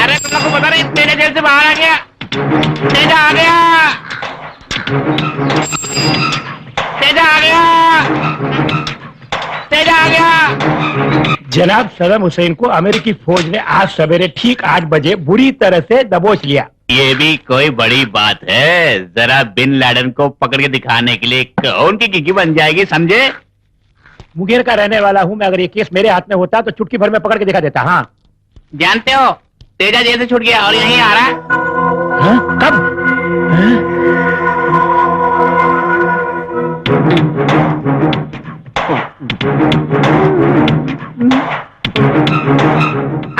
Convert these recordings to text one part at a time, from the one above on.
अरे तुम लोग को पता नहीं, तेजा जेल से बाहर आ गया। तेजा आ गया, तेजा आ गया, तेजा आ गया। जनाब सदम हुसैन को अमेरिकी फौज ने आज सवेरे ठीक 8 बजे बुरी तरह से दबोच लिया। ये भी कोई बड़ी बात है। जरा बिन लादेन को पकड़ के दिखाने के लिए कौन की गिगी बन जाएगी, समझे? मुंगेर का रहने वाला हूं मैं, अगर ये केस मेरे हाथ में होता तो चुटकी भर में पकड़ के दिखा देता। हाँ जानते हो, तेजा जेल से छूट गया और यहीं आ रहा है। हाँ? कब? हाँ?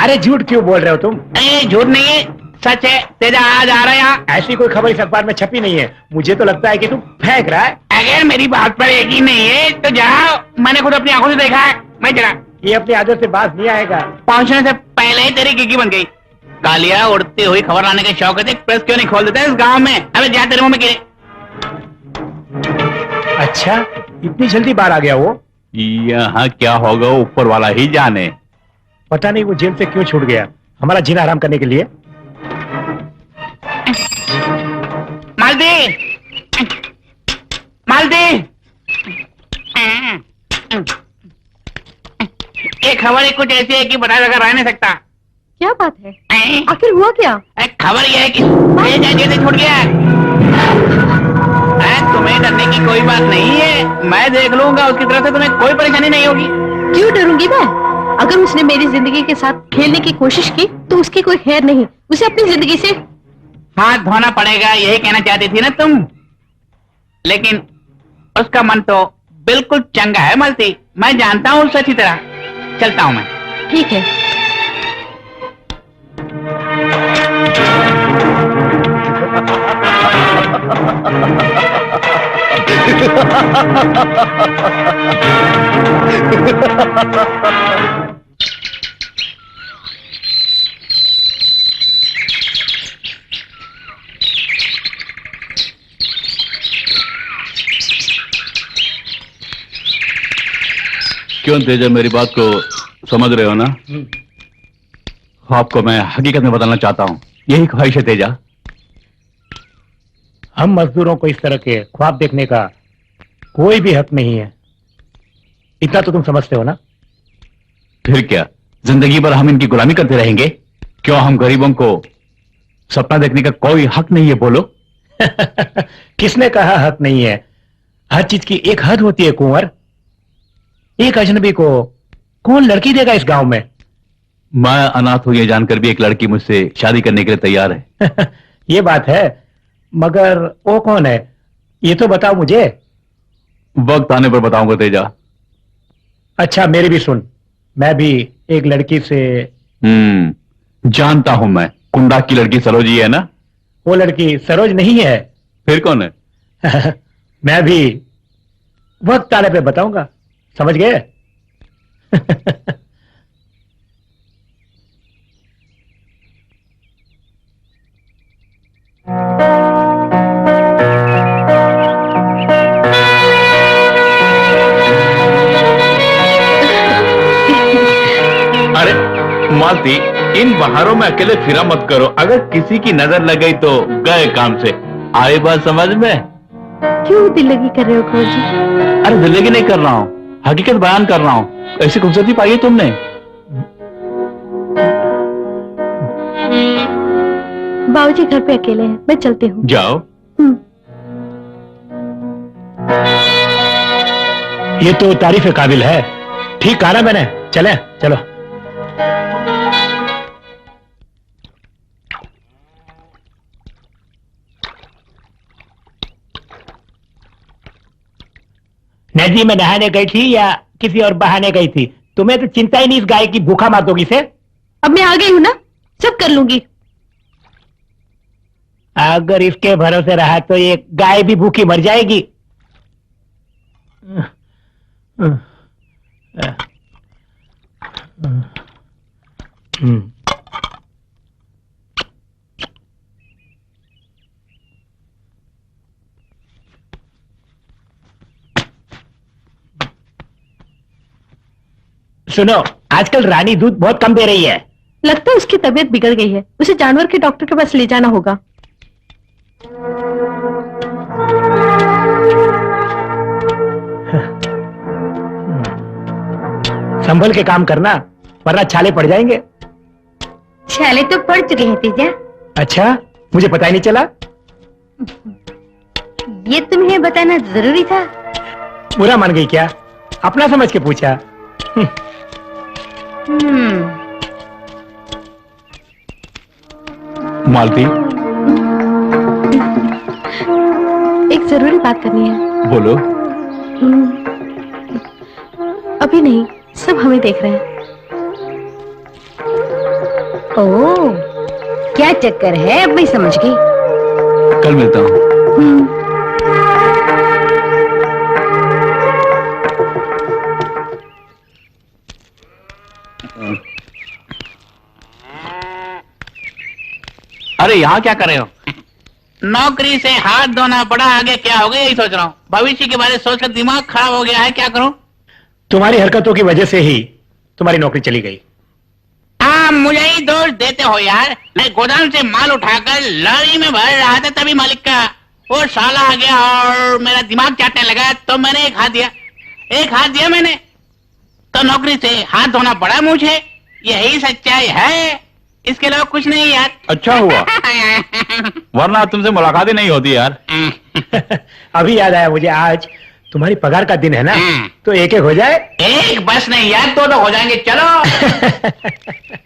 अरे झूठ क्यों बोल रहे हो तुम? नहीं, झूठ नहीं है, सच है। तेजा आज आ रहा है यहाँ। ऐसी कोई खबर इस अखबार में छपी नहीं है। मुझे तो लगता है कि तुम फेंक रहा है। अगर मेरी बात पर यकीन नहीं है तो जाओ, मैंने खुद अपनी आंखों से देखा है। मैं चला। ये अपनी आदत से बाज नहीं आएगा। पहुंचने से पहले ही तेरी गिगी बन गई। कालिया उड़ती हुई खबर लाने के शौक है, प्रेस क्यों नहीं खोल देते इस गांव में? अबे जा, तेरे मुंह में गिरे। अच्छा, इतनी जल्दी बाहर आ गया वो? यहाँ क्या होगा ऊपर वाला ही जाने। पता नहीं वो जेल से क्यों छूट गया, हमारा जीना आराम करने के लिए। मालती, मालती, ये खबर ही कुछ ऐसी है कि बता बगैर रह नहीं सकता। क्या बात है? आखिर हुआ क्या? खबर यह है कि तेजा जेल से छूट गया। तुम्हें डरने की कोई बात नहीं है, मैं देख लूंगा। उसकी तरफ से तुम्हें कोई परेशानी नहीं होगी। क्यों डरूंगी मैं? अगर उसने मेरी जिंदगी के साथ खेलने की कोशिश की तो उसकी कोई खैर नहीं। उसे अपनी जिंदगी से हाथ धोना पड़ेगा, यही कहना चाहती थी ना तुम? लेकिन उसका मन तो बिल्कुल चंगा है मलती। मैं जानता हूँ उसे अच्छी तरह। चलता हूँ मैं। ठीक है। क्यों तेजा, मेरी बात को समझ रहे हो ना? आपको मैं हकीकत में बताना चाहता हूं, यही ख्वाहिश है तेजा। हम मजदूरों को इस तरह के ख्वाब देखने का कोई भी हक नहीं है, इतना तो तुम समझते हो ना? फिर क्या, जिंदगी भर हम इनकी गुलामी करते रहेंगे? क्यों हम गरीबों को सपना देखने का कोई हक नहीं है, बोलो? किसने कहा हक नहीं है? हर चीज की एक हद होती है कुंवर। एक अजनबी को कौन लड़की देगा इस गांव में? मैं अनाथ हूं ये जानकर भी एक लड़की मुझसे शादी करने के लिए तैयार है। ये बात है, मगर वो कौन है ये तो बताओ मुझे। वक्त आने पर बताऊंगा तेजा। अच्छा मेरी भी सुन, मैं भी एक लड़की से जानता हूं मैं, कुंडा की लड़की सरोजी है ना? वो लड़की सरोज नहीं है। फिर कौन है? मैं भी वक्त आने पे बताऊंगा, समझ गए? अरे मालती, इन बहारों में अकेले फिरा मत करो। अगर किसी की नजर लग गई तो गए काम से। आई बात समझ में? क्यों दिल लगी कर रहे हो खोर जी? अरे दिल लगी नहीं कर रहा हूँ, हकीकत बयान कर रहा हूँ। ऐसी खूबसूरती पाई है तुमने? बाबूजी घर पे अकेले हैं, मैं चलती हूँ। जाओ। ये तो तारीफ के काबिल है। ठीक कहा ना मैंने? चले चलो। नदी में नहाने गई थी या किसी और बहाने गई थी? तुम्हें तो चिंता ही नहीं इस गाय की भूखा मार दोगी से। अब मैं आ गई हूँ ना, सब कर लूंगी। अगर इसके भरोसे रहा तो ये गाय भी भूखी मर जाएगी। सुनो, आजकल रानी दूध बहुत कम दे रही है। लगता है उसकी तबीयत बिगड़ गई है, उसे जानवर के डॉक्टर के पास ले जाना होगा। संभल के काम करना, वरना छाले पड़ जाएंगे। छाले तो पड़ चुके हैं तेजा। अच्छा, मुझे पता ही नहीं चला। ये तुम्हें बताना जरूरी था। बुरा मान गई क्या? अपना समझ के पूछा। मालती, एक जरूरी बात करनी है। बोलो। अभी नहीं, सब हमें देख रहे हैं। ओह, क्या चक्कर है? अब मैं समझ गई। कल मिलता हूँ। अरे यहाँ क्या कर रहे हो? नौकरी से हाथ धोना पड़ा, आगे क्या होगा यही सोच रहा हूँ। भविष्य के बारे में सोचकर दिमाग खराब हो गया है, क्या करूँ? तुम्हारी हरकतों की वजह से ही तुम्हारी नौकरी चली गई। हाँ, मुझे ही दोष देते हो यार। मैं गोदाम से माल उठाकर लॉरी में भर रहा था, तभी मालिक का वो साला आ गया और मेरा दिमाग चाटने लगा, तो मैंने एक हाथ दिया मैंने, तो नौकरी से हाथ धोना पड़ा मुझे। यही सच्चाई है, इसके अलावा कुछ नहीं यार। अच्छा हुआ, वरना तुमसे मुलाकात ही नहीं होती यार। अभी याद आया मुझे, आज तुम्हारी पगार का दिन है ना, तो एक एक हो जाए। एक बस नहीं यार, दो हो जाएंगे, चलो।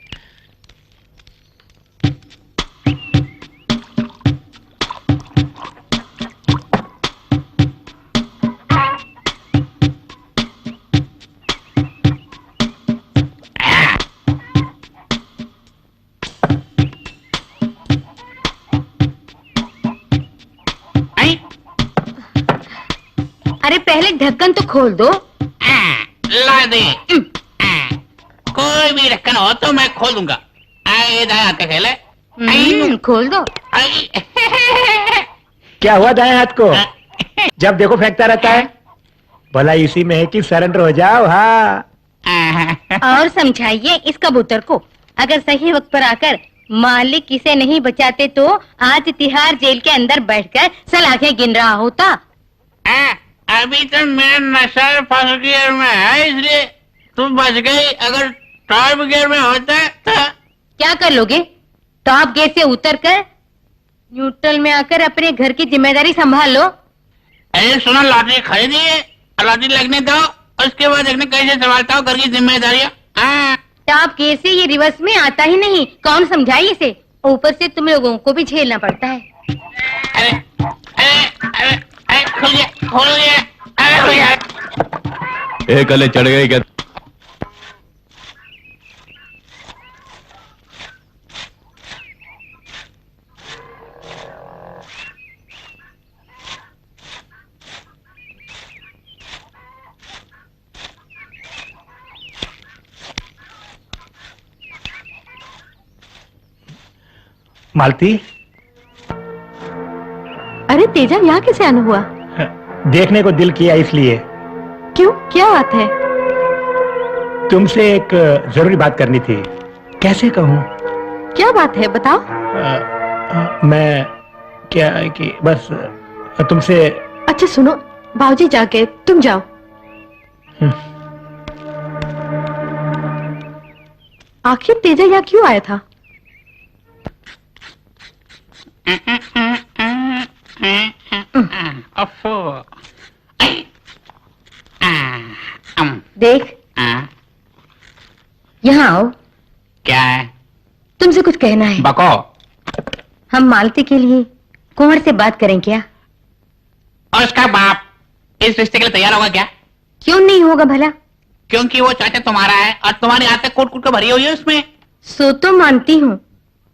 अरे पहले ढक्कन तो खोल दो। ला दे। कोई भी ढक्कन हो तो मैं खोल दूंगा। आए दाएं हाथ का खेल है। खोल दो। क्या हुआ दाएं हाथ को? जब देखो फेंकता रहता है। भला इसी में है कि सरेंडर हो जाओ। हाँ, और समझाइए इस कबूतर को, अगर सही वक्त पर आकर मालिक इसे नहीं बचाते तो आज तिहाड़ जेल के अंदर बैठकर सलाखें गिन रहा होता। अभी तो मेरा नशा फर्स्ट गियर में है, इसलिए तुम बच गई। अगर टॉप गियर में होता तो क्या कर लोगे? टॉप गियर से उतरकर न्यूट्रल में आकर अपने घर की जिम्मेदारी संभाल लो। अरे सुनो, लॉटरी खरीदी है, लॉटरी लगने दो, उसके बाद देखने कैसे संभालता हूँ घर की जिम्मेदारियाँ। टॉप गियर से ये रिवर्स में आता ही नहीं, कौन समझाए इसे? ऊपर से तुम लोगों को भी झेलना पड़ता है। अरे अरे अरे अरे खुल गया, अरे खुल गया। एक गले चढ़ गई क्या? मालती, अरे तेजा, यहाँ कैसे आना हुआ? देखने को दिल किया इसलिए। क्यों, क्या बात है? तुमसे एक जरूरी बात करनी थी। कैसे कहूँ? क्या बात है, बताओ। मैं क्या है कि बस तुमसे। अच्छा सुनो, बाबूजी जाके तुम जाओ। आखिर तेजा यहाँ क्यों आया था? देख, यहाँ आओ। क्या है? तुमसे कुछ कहना है। बको। हम मालती के लिए कुंवर से बात करें क्या? और उसका बाप इस रिश्ते के लिए तैयार होगा क्या? क्यों नहीं होगा भला? क्योंकि वो चाचा तुम्हारा है और तुम्हारी आदत कूट कूट कर भरी हुई है उसमें। सो तो मानती हूँ,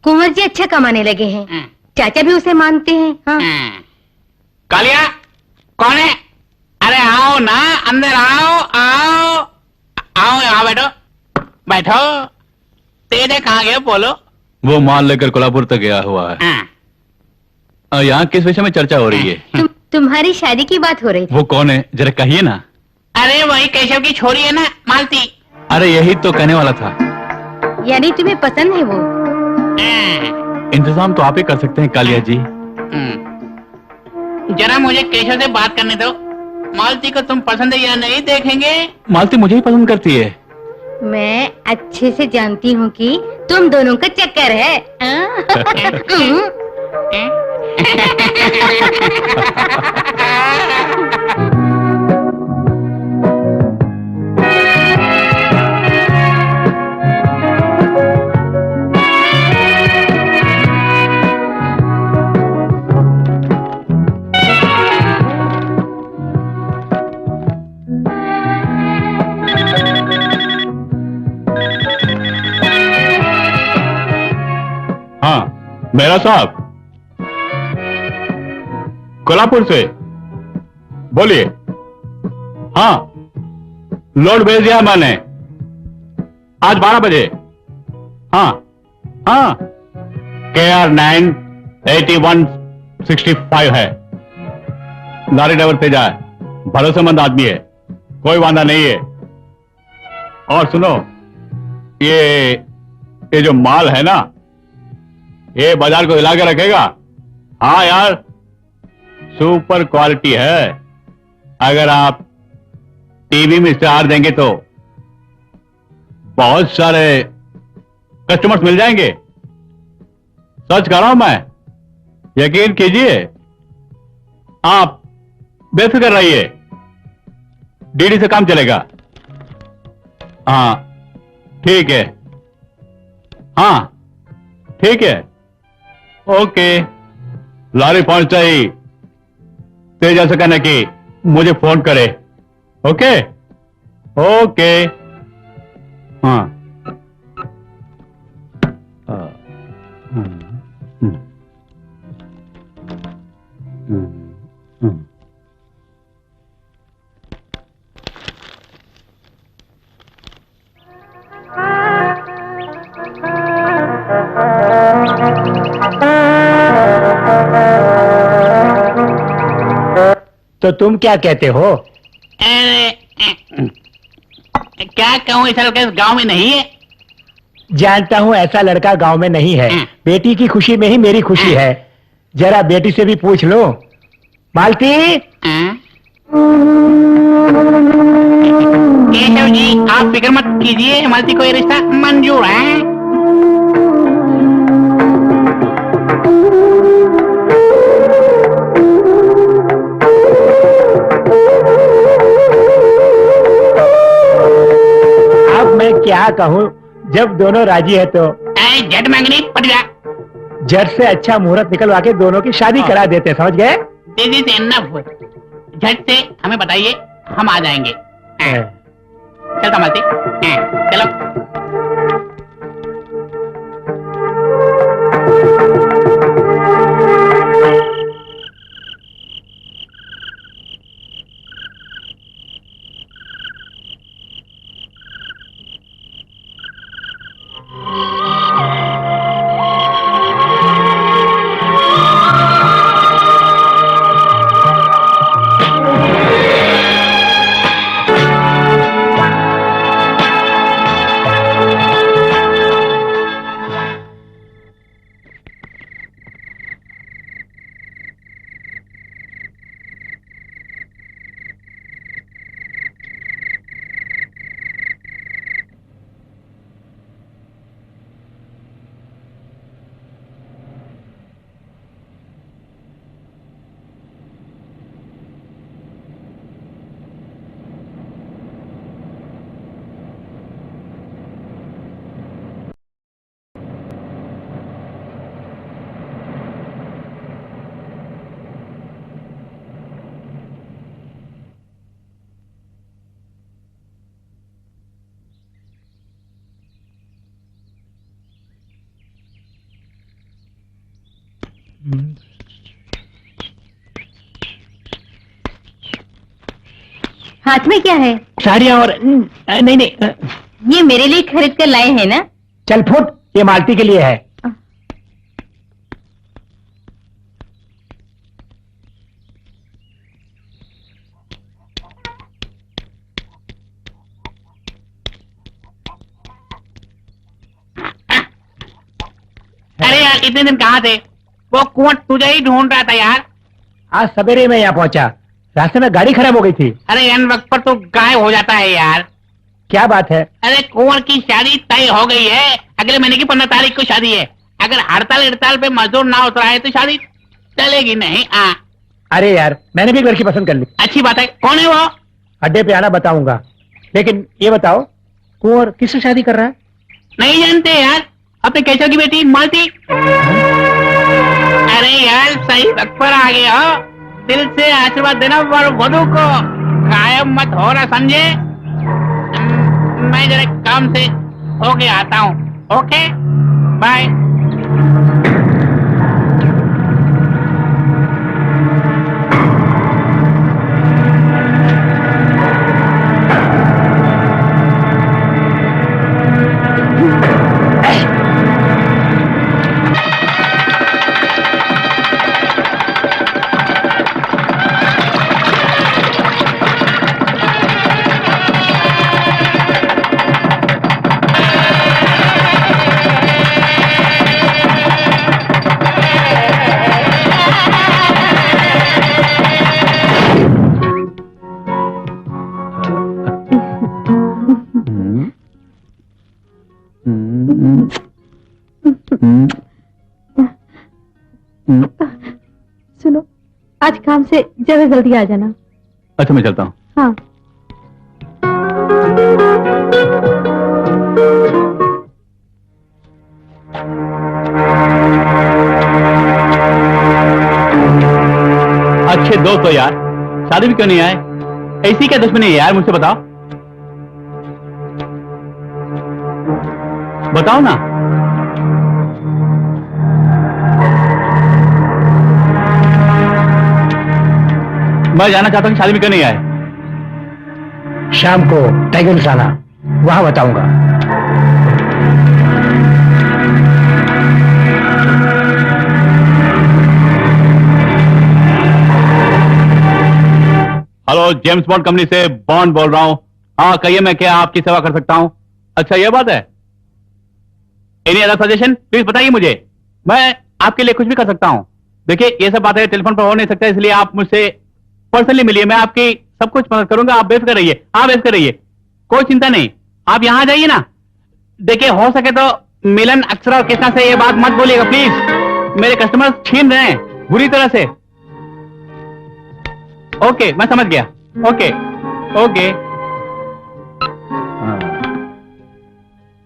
कुंवर जी अच्छा कमाने लगे हैं, चाचा भी उसे मानते हैं। हाँ। कालिया, कौन है? अरे आओ ना, अंदर आओ आओ आओ, यहाँ बैठो बैठो। तेरे कहाँ गए बोलो? वो माल लेकर कोल्हापुर तक गया हुआ है। यहाँ किस विषय में चर्चा हो रही है? तुम्हारी शादी की बात हो रही थी। वो कौन है, जरा कहिए ना। अरे वही केशव की छोरी है ना, मालती। अरे यही तो कहने वाला था। यानी तुम्हें पसंद है वो? इंतजाम तो आप ही कर सकते हैं कालिया जी। जरा मुझे केशव से बात करने दो। मालती को तुम पसंद है या नहीं देखेंगे। मालती मुझे ही पसंद करती है। मैं अच्छे से जानती हूँ कि तुम दोनों का चक्कर है। हाँ मेरा साहब, कोल्हापुर से बोलिए। हाँ लोड भेज दिया मैंने आज 12 बजे। हाँ हाँ KR9 8165 है। लॉरी ड्राइवर तेजा है, भरोसेमंद आदमी है, कोई वादा नहीं है। और सुनो, ये जो माल है ना, ये बाजार को हिला के रखेगा। हाँ यार, सुपर क्वालिटी है। अगर आप टीवी में इश्तेहार देंगे तो बहुत सारे कस्टमर्स मिल जाएंगे। सच कह रहा हूं मैं, यकीन कीजिए। आप बेफिक्र रहिए, डीडी से काम चलेगा। हाँ ठीक है, हाँ ठीक है, ओके। लॉरी पहुंचता ही तेजा से कहना कि मुझे फोन करे। Okay okay. हाँ तो तुम क्या कहते हो? अरे क्या कहूँ, ऐसा लड़का इस गांव में नहीं है। जानता हूँ ऐसा लड़का गांव में नहीं है। बेटी की खुशी में ही मेरी खुशी है। जरा बेटी से भी पूछ लो। मालती, केशव जी आप फिक्र मत कीजिए, मालती को ये रिश्ता मंजूर है। अब मैं क्या कहूँ, जब दोनों राजी है तो झट मांगनी पड़ जा। झट से अच्छा मुहूर्त निकलवा के दोनों की शादी करा देते, समझ गए? दीदी से इनफ, झट से हमें बताइए, हम आ जाएंगे। चलता मालती, चलो। हाथ में क्या है? साड़ियाँ और नहीं नहीं, ये मेरे लिए खरीद कर लाए हैं ना? चल फुट, ये मालती के लिए है। यार इतने दिन कहाँ थे? वो कुंवर तुझे ही ढूंढ रहा था यार। आज सवेरे में यहाँ पहुंचा, रास्ते में गाड़ी खराब हो गई थी। अरे इन वक्त पर तो गायब हो जाता है यार। क्या बात है? अरे कुंवर की शादी तय हो गई है, अगले महीने की 15 तारीख को शादी है। अगर हड़ताल पे मजदूर ना उतरा है तो शादी चलेगी नहीं। अरे यार, मैंने भी एक लड़की पसंद कर ली। अच्छी बात है। कौन है वो? अड्डे पे आना, बताऊंगा। लेकिन ये बताओ, कुंवर किससे शादी कर रहा है? नहीं जानते यार, अपने केशव की बेटी मालती। अरे यार सही वक्त पर आ गए हो। दिल से आशीर्वाद देना वधू को, गायब मत हो रहा, समझे? मैं जरा काम से होके आता हूँ। Okay bye. सुनो, आज काम से जरा जल्दी आ जाना। अच्छा मैं चलता हूँ। हाँ। अच्छे दोस्त हो यार, शादी भी क्यों नहीं आए? ऐसी क्या दुश्मनी है यार, मुझसे बताओ। बताओ ना। मैं जानना चाहता हूँ कि शादी में क्यों नहीं आए। शाम को टाइगर आना, वहां बताऊंगा। हेलो, जेम्स बॉन्ड कंपनी से बॉन्ड बोल रहा हूँ। हाँ कहिए, मैं क्या आपकी सेवा कर सकता हूँ? अच्छा ये बात है। एनी अदर सजेशन प्लीज बताइए मुझे, मैं आपके लिए कुछ भी कर सकता हूँ। देखिए ये सब बातें टेलीफोन पर हो नहीं सकता, इसलिए आप मुझसे पर्सनली मिलिए, मैं आपकी सब कुछ मदद करूंगा। आप बेफिक्र रहिए, आप बेफिक्र रहिए, कोई चिंता नहीं। आप यहां जाइए ना। देखिए हो सके तो मिलन, अक्षरा और कृष्णा से ये बात मत बोलिएगा प्लीज, मेरे कस्टमर छीन रहे हैं बुरी तरह से। ओके मैं समझ गया। Okay okay.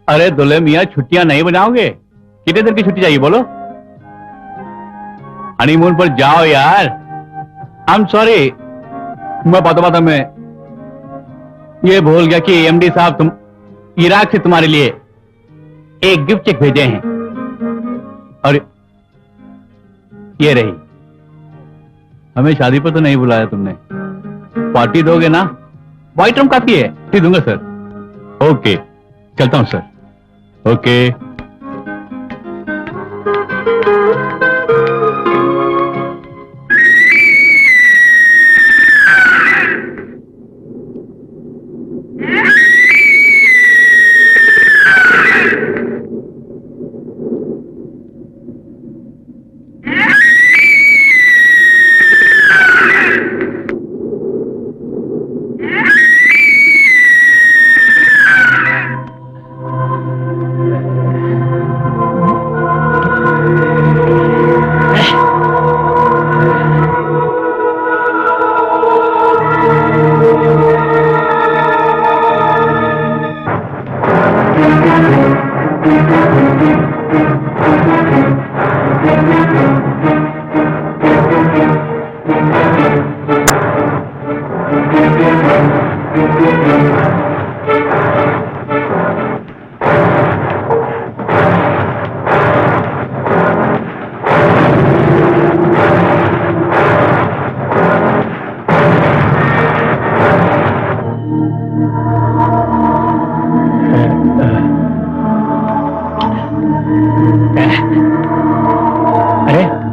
अरे दुल्हे मियाँ छुट्टियां नहीं बनाओगे? कितने दिन की छुट्टी चाहिए बोलो? हनीमून पर जाओ यार। आई एम सॉरी, मैं बातों में ये भूल गया कि एमडी साहब तुम इराक से तुम्हारे लिए एक गिफ्ट चेक भेजे हैं, और ये रही। हमें शादी पर तो नहीं बुलाया तुमने, पार्टी दोगे ना? व्हाइट रूम काफी है, ठीक दूंगा सर। ओके चलता हूं सर। ओके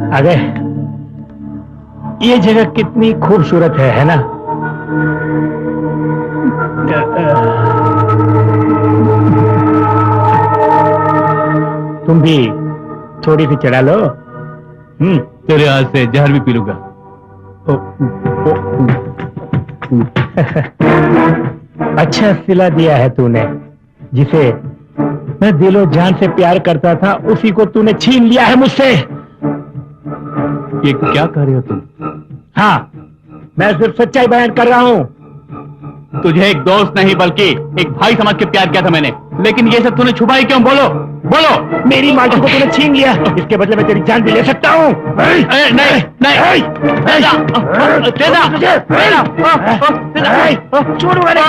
आ गए। ये जगह कितनी खूबसूरत है ना? तुम भी थोड़ी सी चढ़ा लो। तेरे हाथ से जहर भी पी लूंगा। अच्छा सिला दिया है तूने। जिसे मैं दिलो जान से प्यार करता था उसी को तूने छीन लिया है मुझसे। ये क्या कर रहे हो तुम? हाँ, मैं सिर्फ सच्चाई बयान कर रहा हूँ। तुझे एक दोस्त नहीं बल्कि एक भाई समझ के प्यार किया था मैंने, लेकिन ये सब तूने छुपाई क्यों? बोलो बोलो। मेरी मालकी को तूने छीन लिया, इसके बदले में तेरी जान भी ले सकता हूँ। नहीं नहीं, छोड़ूंगा नहीं।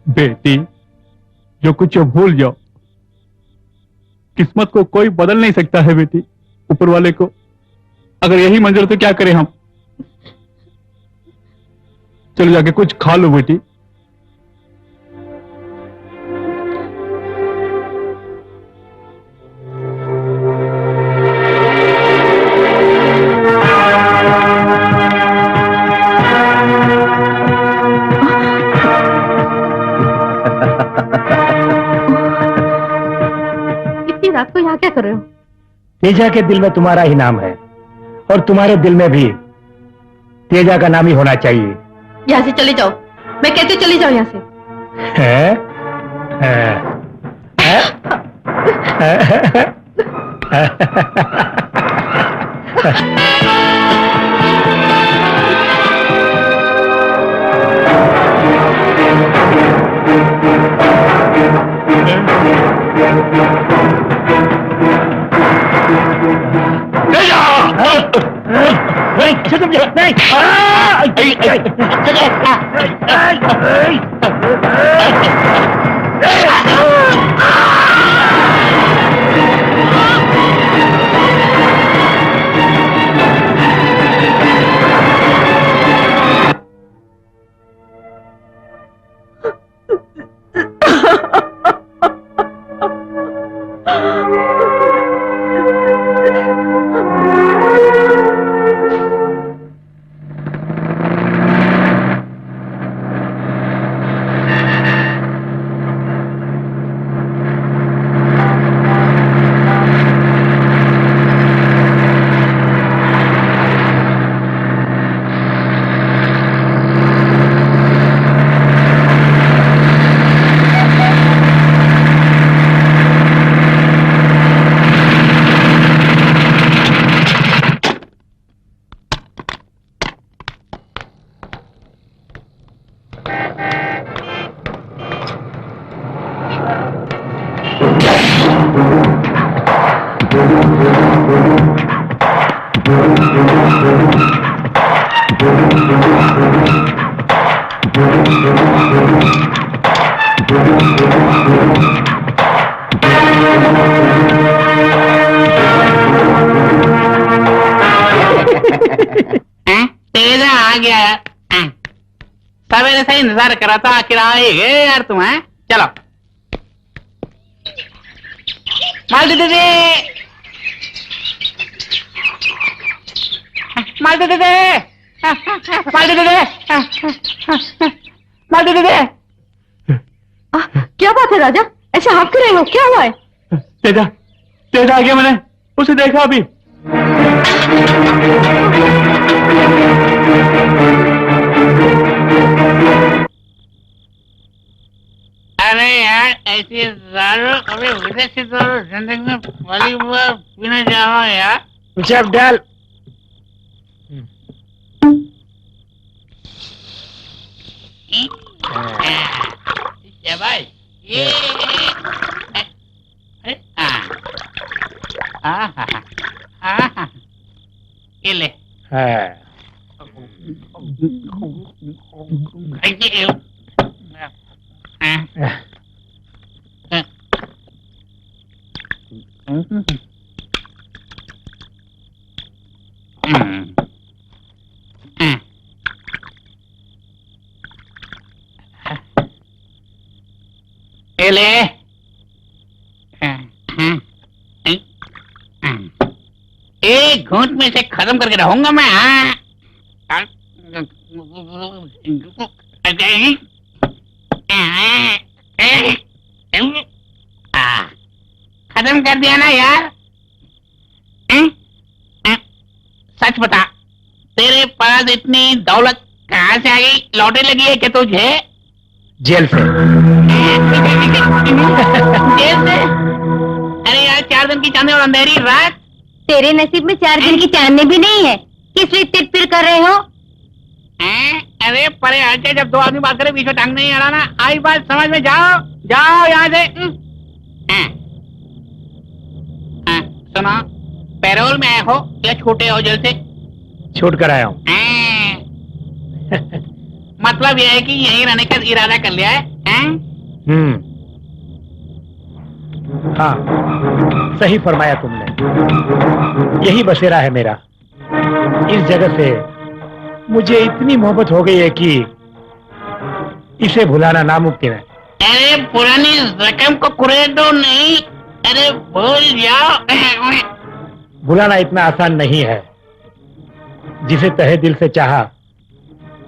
बेटी, जो कुछ हो भूल जाओ। किस्मत को कोई बदल नहीं सकता है बेटी, ऊपर वाले को। अगर यही मंजर तो क्या करें हम? चलो जाके कुछ खा लो बेटी। रात को यहाँ क्या कर रहे हो? तेजा के दिल में तुम्हारा ही नाम है और तुम्हारे दिल में भी तेजा का नाम ही होना चाहिए। यहाँ से चले जाओ, मैं कहती चली जाओ यहाँ से। है? तेजा आ गया यार। सवेरे से इंतजार कर रहा था, आखिर आए गए यार तुम। हैं चलो माल दे दे, माल दे दे, माल दे दे, माल दे दे। क्या बात है राजा, ऐसे हाँफ क्यों रहे हो? क्या हुआ है? तेजा तेजा आ गया, मैंने उसे देखा अभी। अरे यार ऐसी दारू कभी विदेशी दारू जिंदगी में पहली बार पीने जा रहा हूँ यार। जब डाल शाबाश। ये ये ले। है। ले एक घूंट में से खत्म करके रहूंगा मैं। खत्म कर दिया ना यार। सच बता, तेरे पास इतनी दौलत कहाँ से आ गई? लॉटरी लगी है क्या तुझे? जेल से। जेल से? अरे यार, 4 दिन की चांदनी और अंधेरी रात। तेरे नसीब में 4 दिन की चांदनी भी नहीं है, किस लिए तिरपिर कर रहे हो? अरे परे हटे, जब 2 आदमी बात करे बीच में टांग नहीं अड़ाना। आई बात समझ में, जाओ जाओ यहाँ से। सुनो, पैरोल में आए हो या छूटे हो जेल से? छूट कर आया हूँ। मतलब यह है कि यहीं रहने का इरादा कर लिया है? हाँ, सही फरमाया तुमने। यही बसेरा है मेरा। इस जगह से मुझे इतनी मोहब्बत हो गई है कि इसे भुलाना नामुमकिन है। अरे पुरानी रकम को कुरेदो नहीं, अरे भूल जाओ। भुलाना इतना आसान नहीं है। जिसे तहे दिल से चाहा,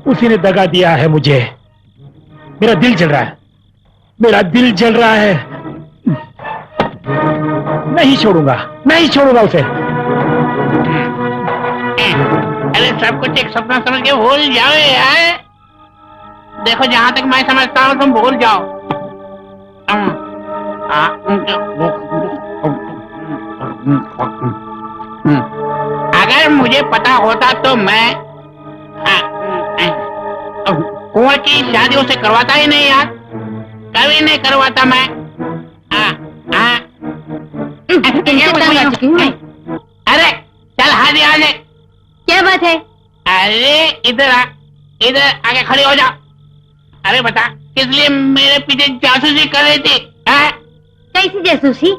उसी ने दगा दिया है मुझे। मेरा दिल जल रहा है, मेरा दिल जल रहा है। नहीं छोड़ूंगा, नहीं छोड़ूंगा उसे। अरे सब कुछ एक सपना समझ के भूल जाओ यार। देखो, जहां तक मैं समझता हूँ तुम भूल जाओ। अगर मुझे पता होता तो मैं कुंवर की शादी उसे करवाता ही नहीं यार, कभी नहीं करवाता मैं। अरे चल हाजी आ जाए। क्या बात है? अरे इधर आ, इधर आके खड़ी हो जा। अरे बता, किस लिए मेरे पीछे जासूसी कर रही थी? कैसी जासूसी?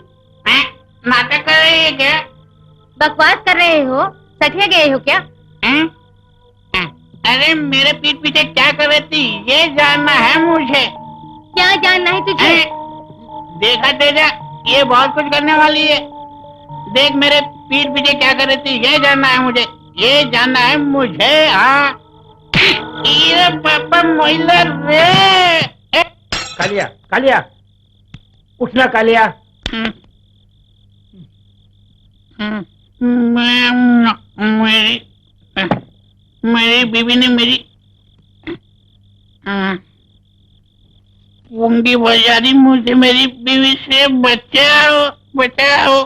नाटक कर रही है क्या? बकवास कर रहे हो? सठिया गए हो क्या? अरे मेरे पीठ पीछे क्या कर रही थी, ये जानना है मुझे। क्या जानना है तुझे? देखा तेजा, ये बहुत कुछ करने वाली है। देख मेरे पीठ पीछे क्या कर रही थी, ये जानना है मुझे, ये जानना है मुझे। हाँ, ये पापा मोइला रे। कालिया, कालिया, उठना कालिया। मेरी बीवी ने मेरी उंगली बजा दी। मुझे मेरी बीवी से बचाओ, बचाओ।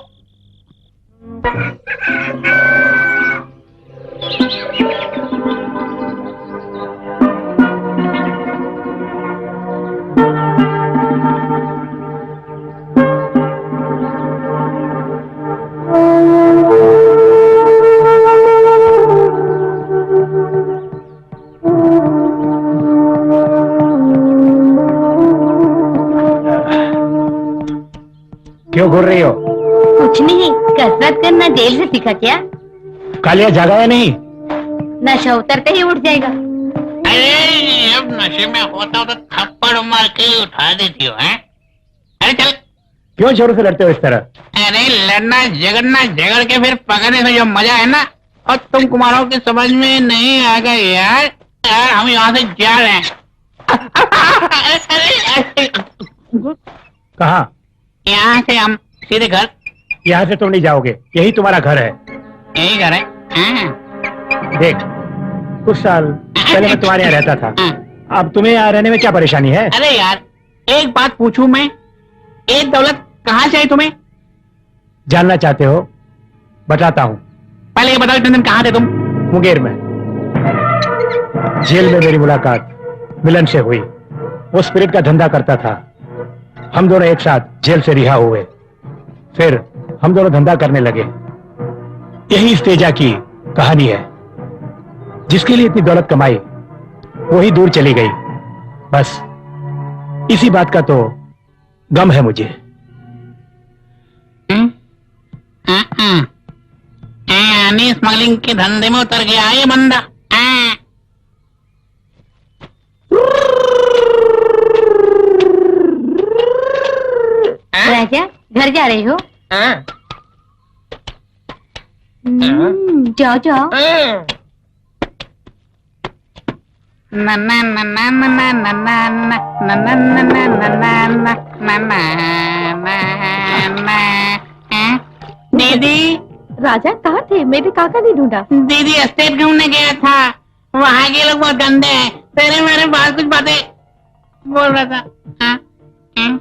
क्यों घूर रही हो? कुछ नहीं, कसरत करना जेल से सीखा क्या? कालिया जागा या नहीं? नशा उतरते ही उठ जाएगा। अरे अब नशे में होता तो थप्पड़ मार के उठा देती हो। हैं? अरे चल। क्यों जोर से लड़ते हो इस तरह? अरे लड़ना झगड़ना, झगड़ के फिर पकड़ने में जो मजा है ना, और तुम कुमारों की समझ में नहीं आ गए यार। यार हम यहाँ से जा रहे हैं। कहाँ? यहाँ से हम सीधे घर। यहाँ से तुम नहीं जाओगे, यही तुम्हारा घर है। यही घर है। देख, कुछ साल पहले मैं तुम्हारे यहाँ रहता था, अब तुम्हें यहाँ रहने में क्या परेशानी है? अरे यार, एक बात पूछूं मैं, ये दौलत कहाँ से आई तुम्हें? जानना चाहते हो? बताता हूँ। पहले ये बताओ, इतने दिन कहाँ थे तुम? मुंगेर में। जेल में मेरी मुलाकात मिलन से हुई। वो स्पिरिट का धंधा करता था। हम दोनों एक साथ जेल से रिहा हुए, फिर हम दोनों धंधा करने लगे। यही इस तेजा की कहानी है। जिसके लिए इतनी दौलत कमाई वही दूर चली गई। बस इसी बात का तो गम है मुझे। यानी स्मगलिंग के धंधे में उतर गया ये बंदा। राजा घर जा रहे हो? जाओ जाओ। ना ना ना ना ना ना ना ना ना ना ना ना ना ना ना ना ना। दीदी राजा कहाँ थे? मेरे काका ने ढूंढा। दीदी एस्टेट घूमने गया था, वहाँ के लोग बहुत गंदे हैं। तेरे मेरे पास कुछ बातें बोल रहा था। हाँ? हाँ?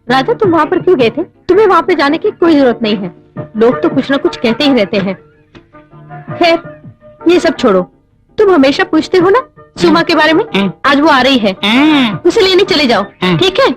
राजा तुम वहाँ पर क्यों गए थे? तुम्हें वहाँ पे जाने की कोई जरूरत नहीं है। लोग तो कुछ ना कुछ कहते ही रहते हैं। खैर ये सब छोड़ो, तुम हमेशा पूछते हो ना सुमा के बारे में। आज वो आ रही है, उसे लेने चले जाओ, ठीक है?